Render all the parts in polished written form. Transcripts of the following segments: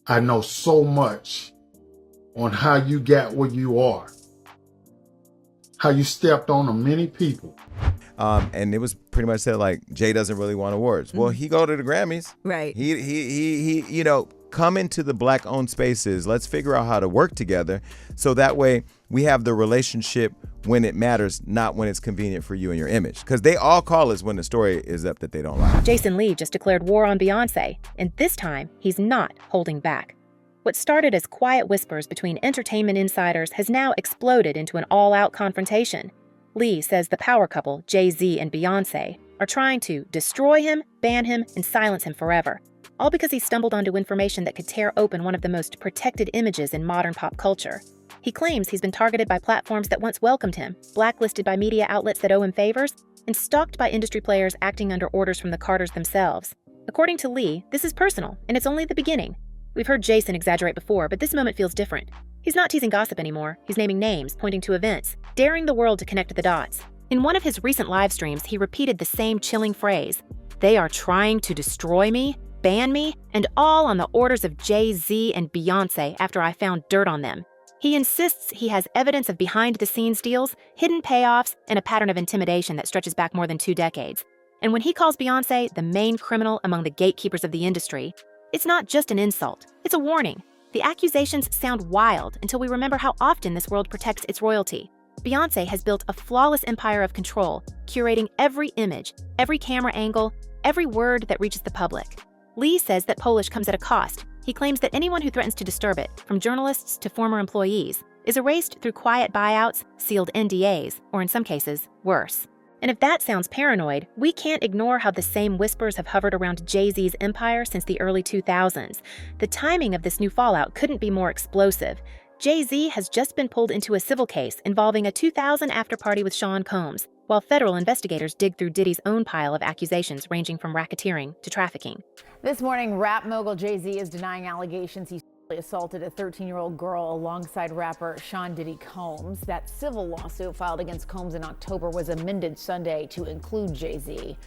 I know so much on how you got where you are, how you stepped on many people. And it was pretty much said like, Jay doesn't really want awards. Well, he go to the Grammys. Right. He you know, come into the Black-owned spaces. Let's figure out how to work together so that way we have the relationship when it matters, not when it's convenient for you and your image. Because they all call us when the story is up that they don't like. Jason Lee just declared war on Beyonce, and this time he's not holding back. What started as quiet whispers between entertainment insiders has now exploded into an all-out confrontation. Lee says the power couple, Jay-Z and Beyoncé, are trying to destroy him, ban him, and silence him forever, all because he stumbled onto information that could tear open one of the most protected images in modern pop culture. He claims he's been targeted by platforms that once welcomed him, blacklisted by media outlets that owe him favors, and stalked by industry players acting under orders from the Carters themselves. According to Lee, this is personal, and it's only the beginning. We've heard Jason exaggerate before, but this moment feels different. He's not teasing gossip anymore. He's naming names, pointing to events, daring the world to connect the dots. In one of his recent live streams, he repeated the same chilling phrase, "They are trying to destroy me, ban me, and all on the orders of Jay-Z and Beyoncé after I found dirt on them." He insists he has evidence of behind-the-scenes deals, hidden payoffs, and a pattern of intimidation that stretches back more than 2 decades. And when he calls Beyoncé the main criminal among the gatekeepers of the industry, it's not just an insult, it's a warning. The accusations sound wild until we remember how often this world protects its royalty. Beyoncé has built a flawless empire of control, curating every image, every camera angle, every word that reaches the public. Lee says that Polish comes at a cost. He claims that anyone who threatens to disturb it, from journalists to former employees, is erased through quiet buyouts, sealed NDAs, or in some cases, worse. And if that sounds paranoid, we can't ignore how the same whispers have hovered around Jay-Z's empire since the early 2000s. The timing of this new fallout couldn't be more explosive. Jay-Z has just been pulled into a civil case involving a 2000 after-party with Sean Combs, while federal investigators dig through Diddy's own pile of accusations ranging from racketeering to trafficking. This morning, rap mogul Jay-Z is denying allegations he assaulted a 13-year-old girl alongside rapper Sean Diddy Combs. That civil lawsuit filed against Combs in October was amended Sunday to include Jay-Z.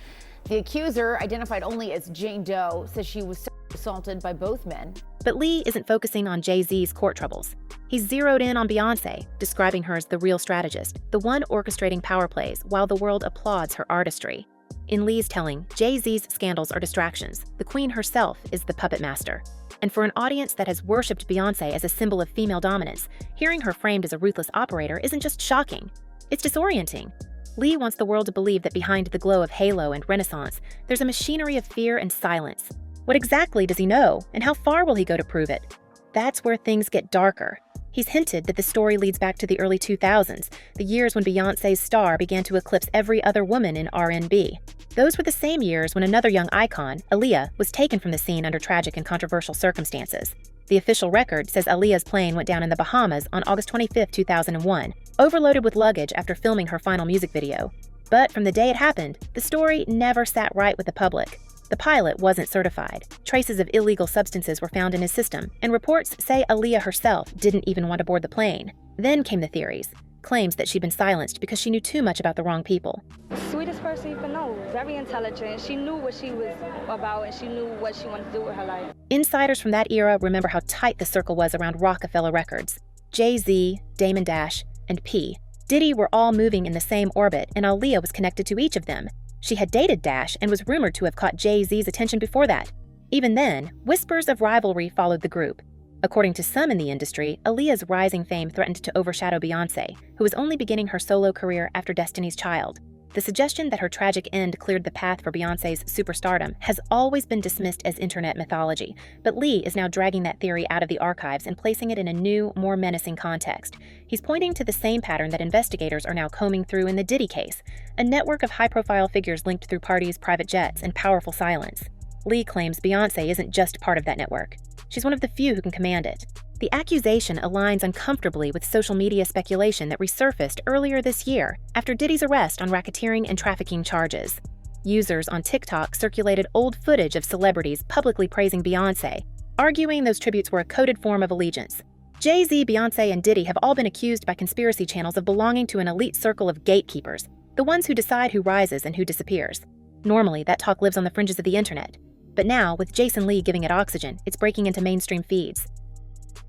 The accuser, identified only as Jane Doe, says she was assaulted by both men. But Lee isn't focusing on Jay-Z's court troubles. He's zeroed in on Beyoncé, describing her as the real strategist, the one orchestrating power plays while the world applauds her artistry. In Lee's telling, Jay-Z's scandals are distractions. The queen herself is the puppet master. And for an audience that has worshipped Beyoncé as a symbol of female dominance, hearing her framed as a ruthless operator isn't just shocking, it's disorienting. Lee wants the world to believe that behind the glow of Halo and Renaissance, there's a machinery of fear and silence. What exactly does he know, and how far will he go to prove it? That's where things get darker. He's hinted that the story leads back to the early 2000s, the years when Beyoncé's star began to eclipse every other woman in R&B. Those were the same years when another young icon, Aaliyah, was taken from the scene under tragic and controversial circumstances. The official record says Aaliyah's plane went down in the Bahamas on August 25, 2001, overloaded with luggage after filming her final music video. But from the day it happened, the story never sat right with the public. The pilot wasn't certified. Traces of illegal substances were found in his system, and reports say Aaliyah herself didn't even want to board the plane. Then came the theories. Claims that she'd been silenced because she knew too much about the wrong people. Sweetest person you can know. Very intelligent. She knew what she was about, and she knew what she wanted to do with her life. Insiders from that era remember how tight the circle was around Rockefeller Records. Jay-Z, Damon Dash, and P. Diddy were all moving in the same orbit, and Aaliyah was connected to each of them. She had dated Dash and was rumored to have caught Jay-Z's attention before that. Even then, whispers of rivalry followed the group. According to some in the industry, Aaliyah's rising fame threatened to overshadow Beyoncé, who was only beginning her solo career after Destiny's Child. The suggestion that her tragic end cleared the path for Beyoncé's superstardom has always been dismissed as internet mythology, but Lee is now dragging that theory out of the archives and placing it in a new, more menacing context. He's pointing to the same pattern that investigators are now combing through in the Diddy case, a network of high-profile figures linked through parties, private jets, and powerful silence. Lee claims Beyoncé isn't just part of that network. She's one of the few who can command it. The accusation aligns uncomfortably with social media speculation that resurfaced earlier this year after Diddy's arrest on racketeering and trafficking charges. Users on TikTok circulated old footage of celebrities publicly praising Beyoncé, arguing those tributes were a coded form of allegiance. Jay-Z, Beyoncé, and Diddy have all been accused by conspiracy channels of belonging to an elite circle of gatekeepers, the ones who decide who rises and who disappears. Normally, that talk lives on the fringes of the internet. But now, with Jason Lee giving it oxygen, it's breaking into mainstream feeds.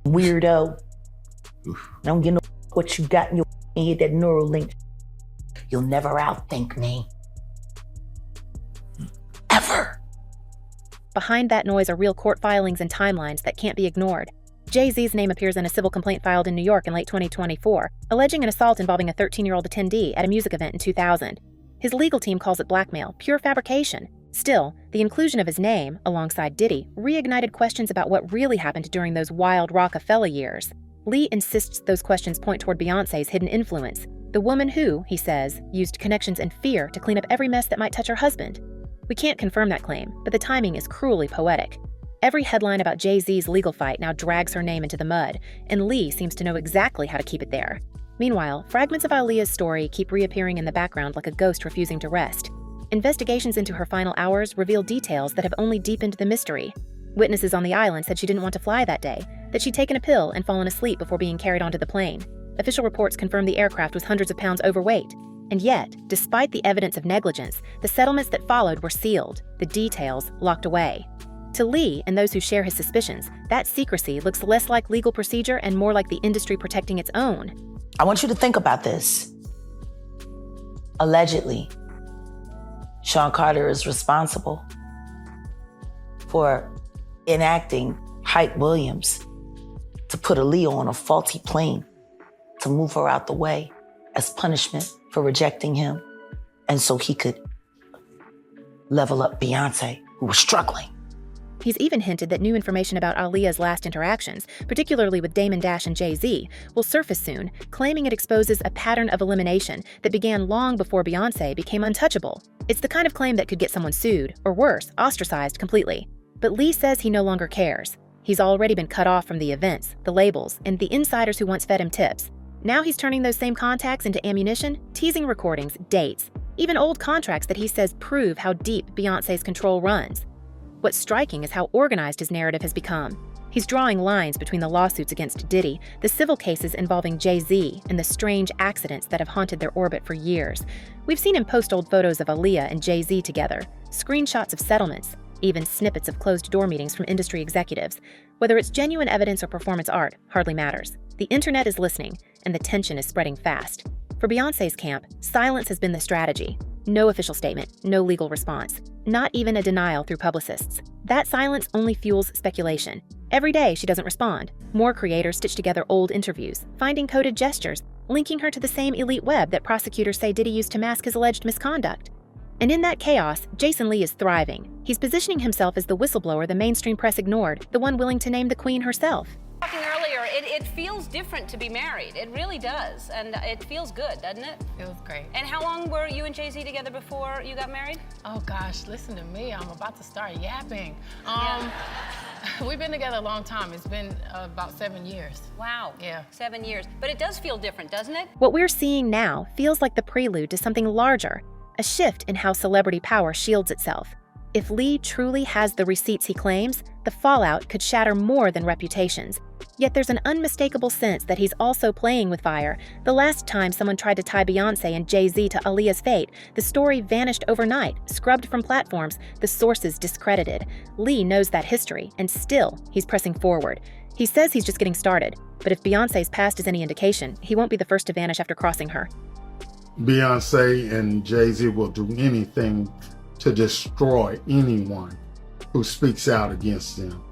Weirdo. I don't give no what you got in your head, that neural link. You'll never outthink me. Ever. Behind that noise are real court filings and timelines that can't be ignored. Jay-Z's name appears in a civil complaint filed in New York in late 2024, alleging an assault involving a 13-year-old attendee at a music event in 2000. His legal team calls it blackmail, pure fabrication. Still, the inclusion of his name, alongside Diddy, reignited questions about what really happened during those wild Rockefeller years. Lee insists those questions point toward Beyoncé's hidden influence, the woman who, he says, used connections and fear to clean up every mess that might touch her husband. We can't confirm that claim, but the timing is cruelly poetic. Every headline about Jay-Z's legal fight now drags her name into the mud, and Lee seems to know exactly how to keep it there. Meanwhile, fragments of Aaliyah's story keep reappearing in the background like a ghost refusing to rest. Investigations into her final hours reveal details that have only deepened the mystery. Witnesses on the island said she didn't want to fly that day, that she'd taken a pill and fallen asleep before being carried onto the plane. Official reports confirmed the aircraft was hundreds of pounds overweight. And yet, despite the evidence of negligence, the settlements that followed were sealed, the details locked away. To Lee and those who share his suspicions, that secrecy looks less like legal procedure and more like the industry protecting its own. I want you to think about this. Allegedly, Sean Carter is responsible for enacting Hype Williams to put Aaliyah on a faulty plane to move her out the way as punishment for rejecting him, and so he could level up Beyonce, who was struggling. He's even hinted that new information about Aaliyah's last interactions, particularly with Damon Dash and Jay-Z, will surface soon, claiming it exposes a pattern of elimination that began long before Beyoncé became untouchable. It's the kind of claim that could get someone sued, or worse, ostracized completely. But Lee says he no longer cares. He's already been cut off from the events, the labels, and the insiders who once fed him tips. Now he's turning those same contacts into ammunition, teasing recordings, dates, even old contracts that he says prove how deep Beyoncé's control runs. What's striking is how organized his narrative has become. He's drawing lines between the lawsuits against Diddy, the civil cases involving Jay-Z, and the strange accidents that have haunted their orbit for years. We've seen him post old photos of Aaliyah and Jay-Z together, screenshots of settlements, even snippets of closed-door meetings from industry executives. Whether it's genuine evidence or performance art hardly matters. The internet is listening, and the tension is spreading fast. For Beyoncé's camp, silence has been the strategy. No official statement, no legal response, not even a denial through publicists. That silence only fuels speculation. Every day she doesn't respond. More creators stitch together old interviews, finding coded gestures, linking her to the same elite web that prosecutors say Diddy used to mask his alleged misconduct. And in that chaos, Jason Lee is thriving. He's positioning himself as the whistleblower the mainstream press ignored, the one willing to name the queen herself. Talking earlier, it feels different to be married. It really does, and it feels good, doesn't it? Feels great. And how long were you and Jay-Z together before you got married? Oh gosh, listen to me. I'm about to start yapping. We've been together a long time. It's been about 7 years. Wow. Yeah. 7 years. But it does feel different, doesn't it? What we're seeing now feels like the prelude to something larger, a shift in how celebrity power shields itself. If Lee truly has the receipts he claims, the fallout could shatter more than reputations. Yet there's an unmistakable sense that he's also playing with fire. The last time someone tried to tie Beyoncé and Jay-Z to Aaliyah's fate, the story vanished overnight, scrubbed from platforms, the sources discredited. Lee knows that history, and still, he's pressing forward. He says he's just getting started, but if Beyoncé's past is any indication, he won't be the first to vanish after crossing her. Beyoncé and Jay-Z will do anything to destroy anyone who speaks out against them.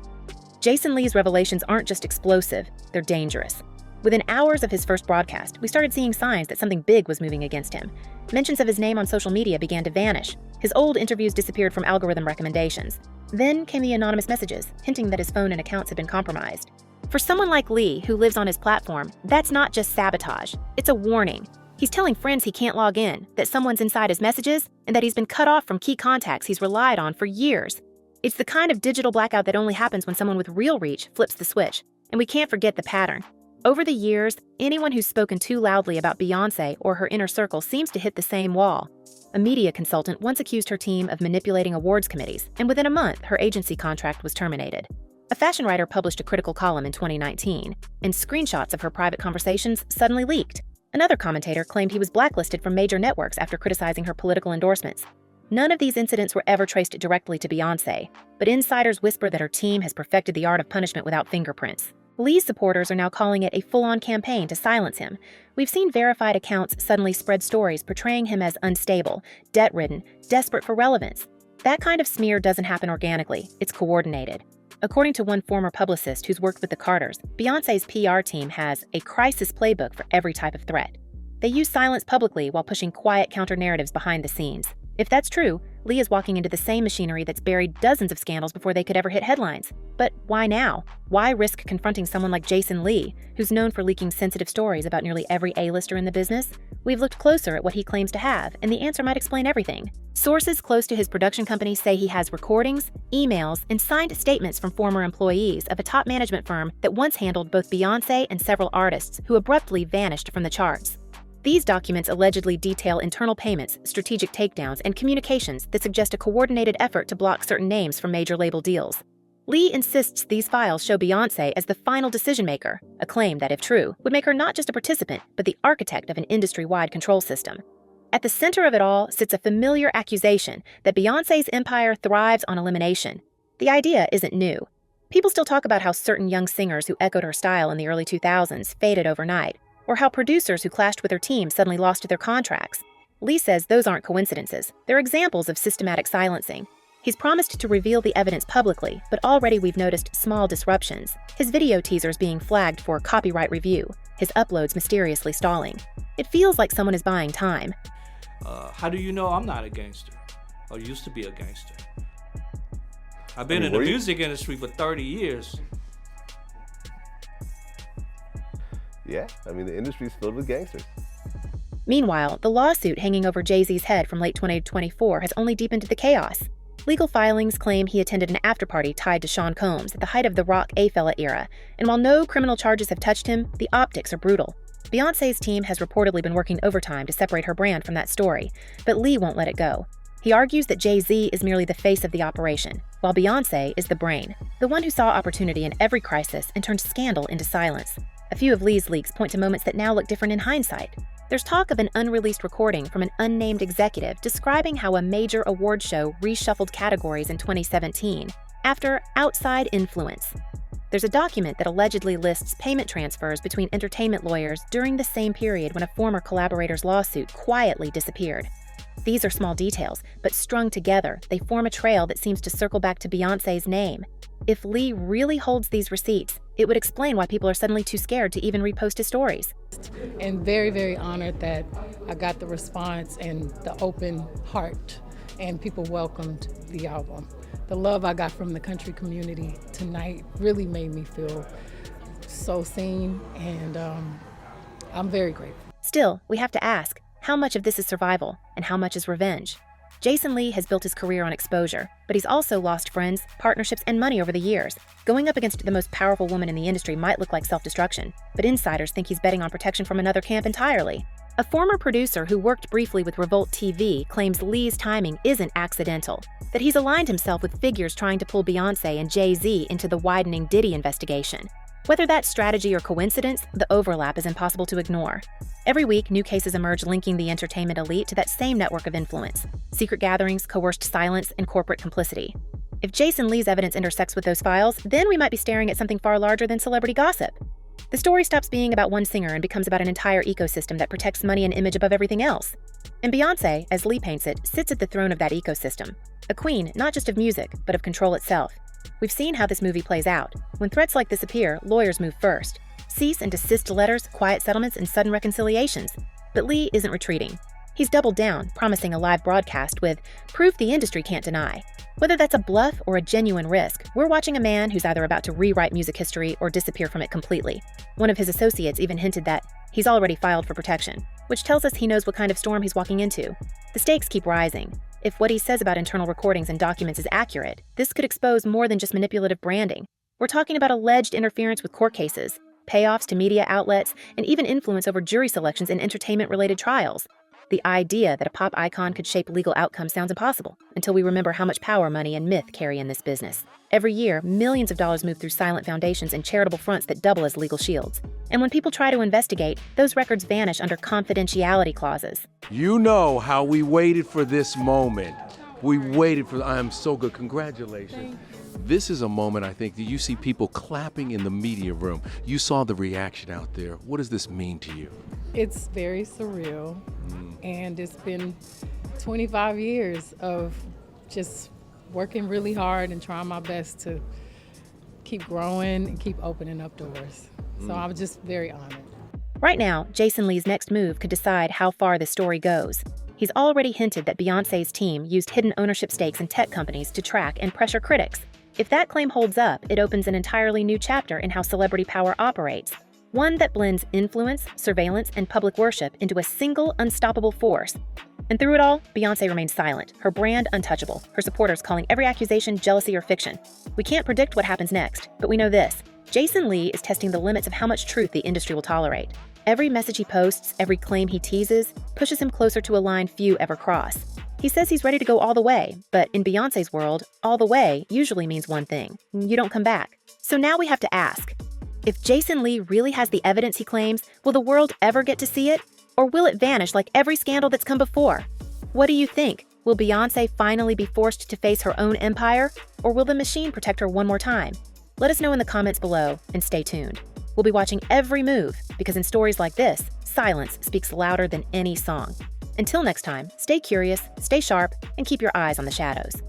Jason Lee's revelations aren't just explosive, they're dangerous. Within hours of his first broadcast, we started seeing signs that something big was moving against him. Mentions of his name on social media began to vanish. His old interviews disappeared from algorithm recommendations. Then came the anonymous messages, hinting that his phone and accounts had been compromised. For someone like Lee, who lives on his platform, that's not just sabotage, it's a warning. He's telling friends he can't log in, that someone's inside his messages, and that he's been cut off from key contacts he's relied on for years. It's the kind of digital blackout that only happens when someone with real reach flips the switch. And we can't forget the pattern. Over the years, anyone who's spoken too loudly about Beyoncé or her inner circle seems to hit the same wall. A media consultant once accused her team of manipulating awards committees, and within a month, her agency contract was terminated. A fashion writer published a critical column in 2019, and screenshots of her private conversations suddenly leaked. Another commentator claimed he was blacklisted from major networks after criticizing her political endorsements. None of these incidents were ever traced directly to Beyoncé, but insiders whisper that her team has perfected the art of punishment without fingerprints. Lee's supporters are now calling it a full-on campaign to silence him. We've seen verified accounts suddenly spread stories portraying him as unstable, debt-ridden, desperate for relevance. That kind of smear doesn't happen organically, it's coordinated. According to one former publicist who's worked with the Carters, Beyoncé's PR team has a crisis playbook for every type of threat. They use silence publicly while pushing quiet counter-narratives behind the scenes. If that's true, Lee is walking into the same machinery that's buried dozens of scandals before they could ever hit headlines. But why now? Why risk confronting someone like Jason Lee, who's known for leaking sensitive stories about nearly every A-lister in the business? We've looked closer at what he claims to have, and the answer might explain everything. Sources close to his production company say he has recordings, emails, and signed statements from former employees of a top management firm that once handled both Beyoncé and several artists who abruptly vanished from the charts. These documents allegedly detail internal payments, strategic takedowns, and communications that suggest a coordinated effort to block certain names from major label deals. Lee insists these files show Beyoncé as the final decision-maker, a claim that, if true, would make her not just a participant, but the architect of an industry-wide control system. At the center of it all sits a familiar accusation that Beyoncé's empire thrives on elimination. The idea isn't new. People still talk about how certain young singers who echoed her style in the early 2000s faded overnight, or how producers who clashed with her team suddenly lost their contracts. Lee says those aren't coincidences. They're examples of systematic silencing. He's promised to reveal the evidence publicly, but already we've noticed small disruptions. His video teasers being flagged for copyright review, his uploads mysteriously stalling. It feels like someone is buying time. How do you know I'm not a gangster? Or used to be a gangster? I've been in the music industry for 30 years. Yeah, the industry's filled with gangsters. Meanwhile, the lawsuit hanging over Jay-Z's head from late 2024 has only deepened the chaos. Legal filings claim he attended an after-party tied to Sean Combs at the height of the rock A-Fella era, and while no criminal charges have touched him, the optics are brutal. Beyoncé's team has reportedly been working overtime to separate her brand from that story, but Lee won't let it go. He argues that Jay-Z is merely the face of the operation, while Beyoncé is the brain, the one who saw opportunity in every crisis and turned scandal into silence. A few of Lee's leaks point to moments that now look different in hindsight. There's talk of an unreleased recording from an unnamed executive describing how a major award show reshuffled categories in 2017 after outside influence. There's a document that allegedly lists payment transfers between entertainment lawyers during the same period when a former collaborator's lawsuit quietly disappeared. These are small details, but strung together, they form a trail that seems to circle back to Beyoncé's name. If Lee really holds these receipts, it would explain why people are suddenly too scared to even repost his stories. And very, very honored that I got the response and the open heart, and people welcomed the album. The love I got from the country community tonight really made me feel so seen, and I'm very grateful. Still, we have to ask, how much of this is survival and how much is revenge? Jason Lee has built his career on exposure, but he's also lost friends, partnerships, and money over the years. Going up against the most powerful woman in the industry might look like self-destruction, but insiders think he's betting on protection from another camp entirely. A former producer who worked briefly with Revolt TV claims Lee's timing isn't accidental, that he's aligned himself with figures trying to pull Beyoncé and Jay-Z into the widening Diddy investigation. Whether that's strategy or coincidence, the overlap is impossible to ignore. Every week, new cases emerge linking the entertainment elite to that same network of influence: secret gatherings, coerced silence, and corporate complicity. If Jason Lee's evidence intersects with those files, then we might be staring at something far larger than celebrity gossip. The story stops being about one singer and becomes about an entire ecosystem that protects money and image above everything else. And Beyoncé, as Lee paints it, sits at the throne of that ecosystem. A queen, not just of music, but of control itself. We've seen how this movie plays out. When threats like this appear, lawyers move first. Cease and desist letters, quiet settlements, and sudden reconciliations. But Lee isn't retreating. He's doubled down, promising a live broadcast with proof the industry can't deny. Whether that's a bluff or a genuine risk, we're watching a man who's either about to rewrite music history or disappear from it completely. One of his associates even hinted that he's already filed for protection, which tells us he knows what kind of storm he's walking into. The stakes keep rising. If what he says about internal recordings and documents is accurate, this could expose more than just manipulative branding. We're talking about alleged interference with court cases, payoffs to media outlets, and even influence over jury selections in entertainment-related trials. The idea that a pop icon could shape legal outcomes sounds impossible until we remember how much power money and myth carry in this business. Every year, millions of dollars move through silent foundations and charitable fronts that double as legal shields. And when people try to investigate, those records vanish under confidentiality clauses. You know how we waited for this moment. We waited for, I am so good, congratulations. This is a moment, I think, that you see people clapping in the media room. You saw the reaction out there. What does this mean to you? It's very surreal, and it's been 25 years of just working really hard and trying my best to keep growing and keep opening up doors. So I'm just very honored. Right now, Jason Lee's next move could decide how far the story goes. He's already hinted that Beyoncé's team used hidden ownership stakes in tech companies to track and pressure critics. If that claim holds up, it opens an entirely new chapter in how celebrity power operates. One that blends influence, surveillance, and public worship into a single unstoppable force. And through it all, Beyoncé remains silent, her brand untouchable, her supporters calling every accusation jealousy or fiction. We can't predict what happens next, but we know this. Jason Lee is testing the limits of how much truth the industry will tolerate. Every message he posts, every claim he teases, pushes him closer to a line few ever cross. He says he's ready to go all the way, but in Beyoncé's world, all the way usually means one thing: you don't come back. So now we have to ask, if Jason Lee really has the evidence he claims, will the world ever get to see it? Or will it vanish like every scandal that's come before? What do you think? Will Beyoncé finally be forced to face her own empire? Or will the machine protect her one more time? Let us know in the comments below, and stay tuned. We'll be watching every move, because in stories like this, silence speaks louder than any song. Until next time, stay curious, stay sharp, and keep your eyes on the shadows.